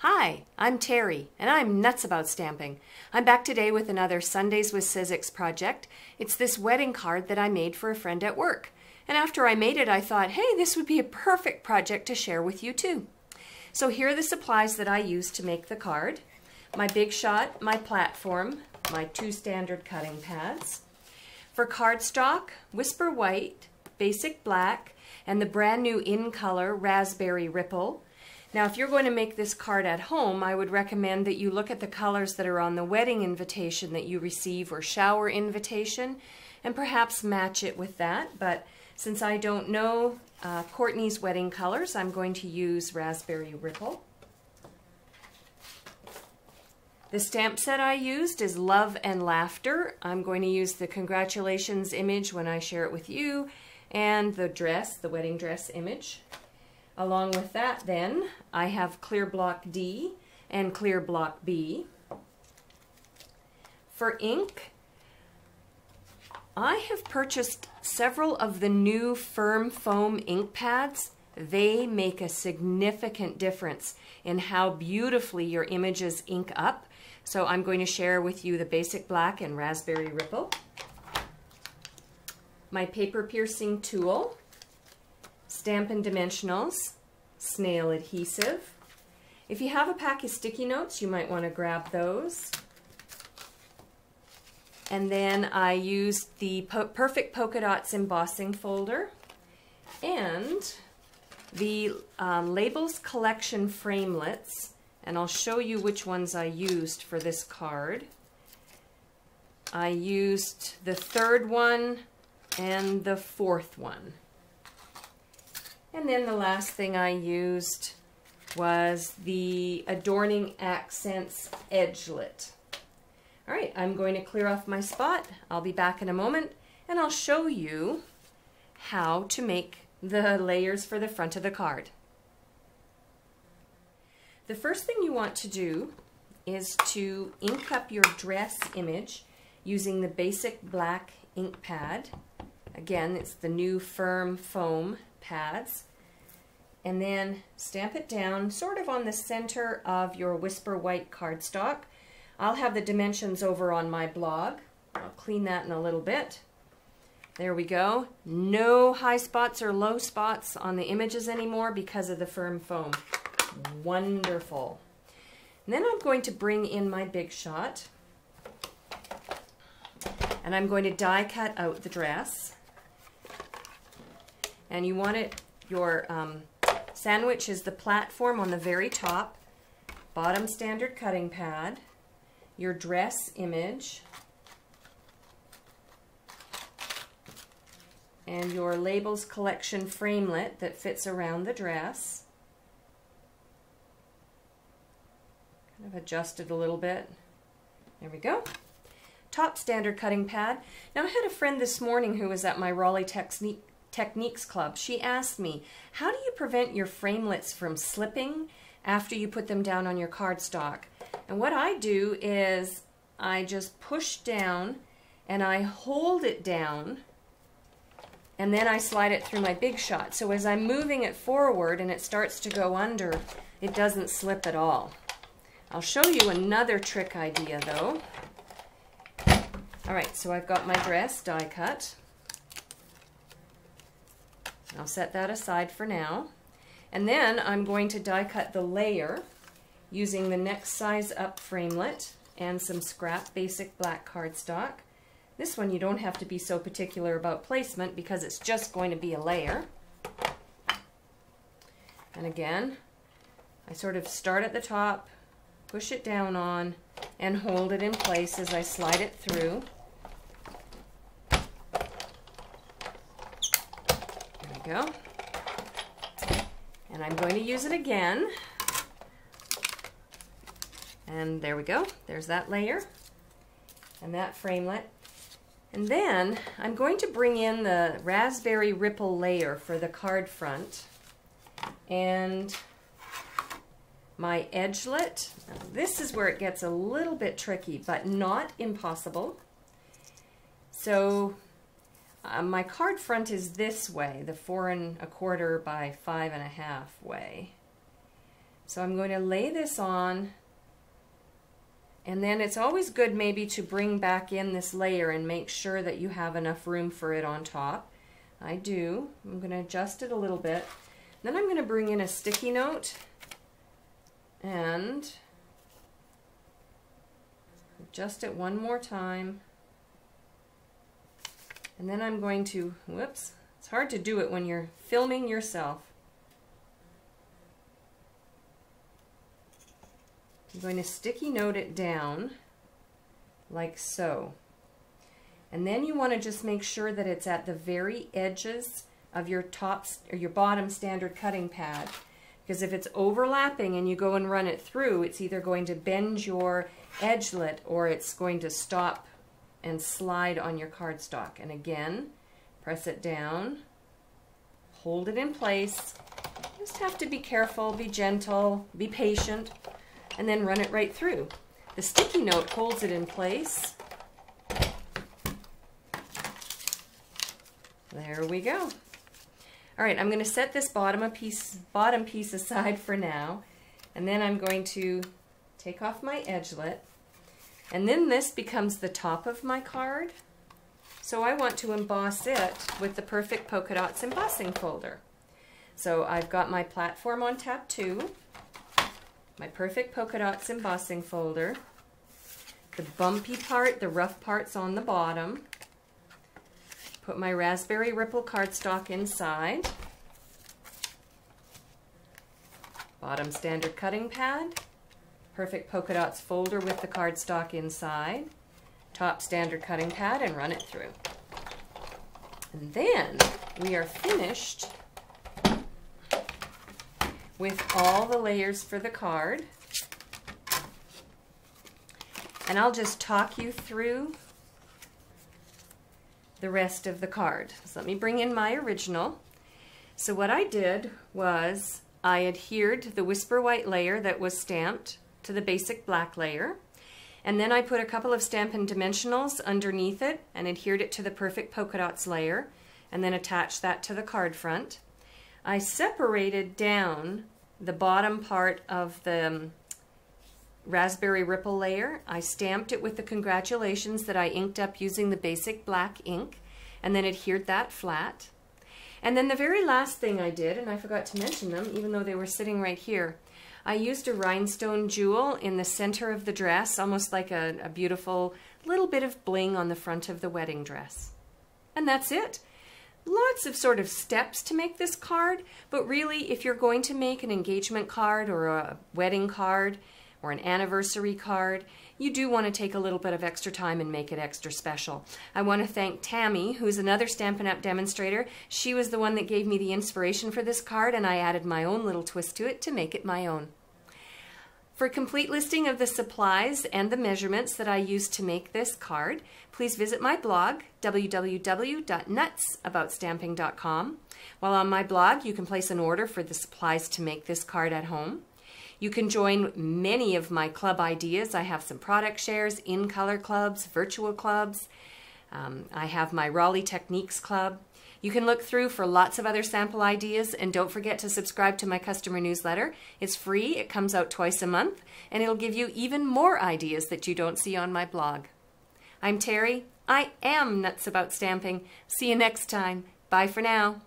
Hi, I'm Terry, and I'm nuts about stamping. I'm back today with another Sundays with Sizzix project. It's this wedding card that I made for a friend at work. And after I made it, I thought, hey, this would be a perfect project to share with you too. So here are the supplies that I used to make the card. My Big Shot, my platform, my 2 standard cutting pads. For cardstock, Whisper White, Basic Black, and the brand new in color Raspberry Ripple. Now, if you're going to make this card at home, I would recommend that you look at the colors that are on the wedding invitation that you receive or shower invitation and perhaps match it with that. But since I don't know Courtney's wedding colors, I'm going to use Raspberry Ripple. The stamp set I used is Love and Laughter. I'm going to use the congratulations image when I share it with you and the dress, the wedding dress image. Along with that then, I have Clear Block D and Clear Block B. For ink, I have purchased several of the new firm foam ink pads. They make a significant difference in how beautifully your images ink up. So I'm going to share with you the Basic Black and Raspberry Ripple. My paper piercing tool. Stampin' Dimensionals, snail adhesive. If you have a pack of sticky notes, you might want to grab those. And then I used the Perfect Polka Dots embossing folder and the Labels Collection framelets, and I'll show you which ones I used for this card. I used the 3rd one and the 4th one. And then the last thing I used was the Adorning Accents Edgelet. All right, I'm going to clear off my spot. I'll be back in a moment and I'll show you how to make the layers for the front of the card. The first thing you want to do is to ink up your dress image using the Basic Black ink pad. Again, it's the new firm foam pads, and then stamp it down sort of on the center of your Whisper White cardstock. I'll have the dimensions over on my blog. I'll clean that in a little bit. There we go. No high spots or low spots on the images anymore because of the firm foam. Wonderful. And then I'm going to bring in my Big Shot, and I'm going to die cut out the dress. And you want it, your sandwich is the platform on the very top, bottom standard cutting pad, your dress image, and your Labels Collection framelit that fits around the dress. Kind of adjust it a little bit. There we go. Top standard cutting pad. Now I had a friend this morning who was at my Raleigh Techniques Club. She asked me, how do you prevent your framelits from slipping after you put them down on your cardstock? And what I do is I just push down and I hold it down and then I slide it through my Big Shot. So as I'm moving it forward and it starts to go under, it doesn't slip at all. I'll show you another trick idea though. All right, so I've got my dress die cut. I'll set that aside for now. And then I'm going to die cut the layer using the next size up framelit and some scrap Basic Black cardstock. This one you don't have to be so particular about placement because it's just going to be a layer. And again, I sort of start at the top, push it down on, and hold it in place as I slide it through. Go. And I'm going to use it again. And there we go. There's that layer and that framelit. And then I'm going to bring in the Raspberry Ripple layer for the card front and my edgelet. Now, this is where it gets a little bit tricky, but not impossible. So my card front is this way, the 4 1/4 by 5 1/2 way. So I'm going to lay this on, and then it's always good maybe to bring back in this layer and make sure that you have enough room for it on top. I do. I'm going to adjust it a little bit. Then I'm going to bring in a sticky note and adjust it one more time. And then I'm going to, whoops, it's hard to do it when you're filming yourself. I'm going to sticky note it down like so. And then you want to just make sure that it's at the very edges of your top or your bottom standard cutting pad. Because if it's overlapping and you go and run it through, it's either going to bend your edgelet or it's going to stop and slide on your cardstock. And again, press it down, hold it in place. Just have to be careful, be gentle, be patient, and then run it right through. The sticky note holds it in place. There we go. All right, I'm going to set this bottom piece aside for now, and then I'm going to take off my edgelet, and then this becomes the top of my card. So I want to emboss it with the Perfect Polka Dots embossing folder. So I've got my platform on tab 2, my Perfect Polka Dots embossing folder, the bumpy part, the rough parts on the bottom, put my Raspberry Ripple cardstock inside, bottom standard cutting pad, Perfect Polka Dots folder with the cardstock inside, top standard cutting pad, and run it through. And then we are finished with all the layers for the card. And I'll just talk you through the rest of the card. So let me bring in my original. So what I did was I adhered the Whisper White layer that was stamped to the basic black layer, and then I put a couple of Stampin' Dimensionals underneath it and adhered it to the Perfect Polka Dots layer, and then attached that to the card front. I separated down the bottom part of the Raspberry Ripple layer. I stamped it with the congratulations that I inked up using the basic black ink, and then adhered that flat. And then the very last thing I did, and I forgot to mention them even though they were sitting right here, I used a rhinestone jewel in the center of the dress, almost like a beautiful little bit of bling on the front of the wedding dress. And that's it. Lots of sort of steps to make this card, but really if you're going to make an engagement card or a wedding card or an anniversary card, you do want to take a little bit of extra time and make it extra special. I want to thank Tammy, who's another Stampin' Up! Demonstrator. She was the one that gave me the inspiration for this card, and I added my own little twist to it to make it my own. For a complete listing of the supplies and the measurements that I used to make this card, please visit my blog, www.nutsaboutstamping.com. While on my blog, you can place an order for the supplies to make this card at home. You can join many of my club ideas. I have some product shares, in-color clubs, virtual clubs. I have my Raleigh Techniques Club. You can look through for lots of other sample ideas, and don't forget to subscribe to my customer newsletter. It's free, it comes out twice a month, and it'll give you even more ideas that you don't see on my blog. I'm Terry. I am Nuts About Stamping. See you next time. Bye for now.